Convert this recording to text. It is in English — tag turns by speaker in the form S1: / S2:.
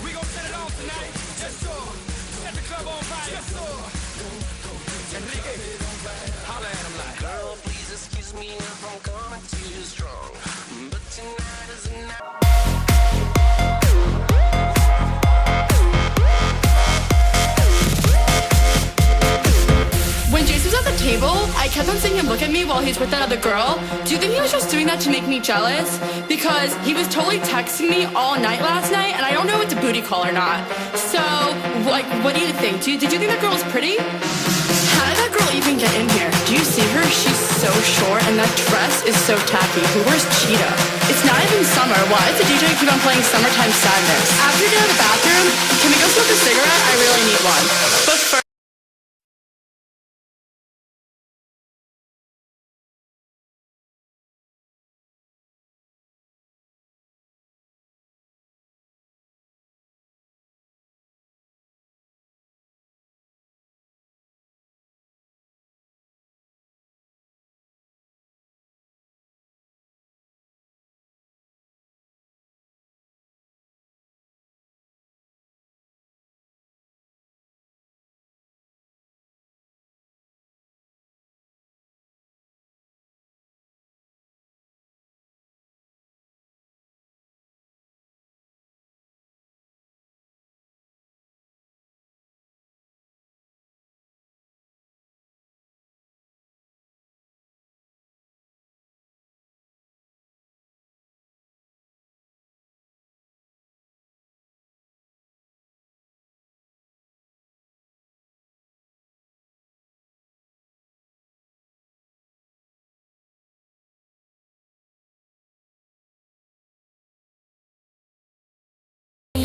S1: We gon' set it off tonight. Yes, sir. Set the club on fire. Yes, sir. Enrique, holla at him like.
S2: Girl, please excuse me if I'm coming too strong, but tonight is the night.
S3: When Jason was at the table, I kept on seeing him look at me while he's with that other girl. Do you think he was just doing that to make me jealous? Because he was totally texting me all night last night, and I don't know if it's a booty call or not. So, like, what do you think? Did you think that girl was pretty? How did that girl even get in here? Do you see her? She's so short, and that dress is so tacky. Who wears cheetah? It's not even summer. Why does the DJ keep on playing Summertime Sadness? After you get out of the bathroom, can we go smoke a cigarette? I really need one. But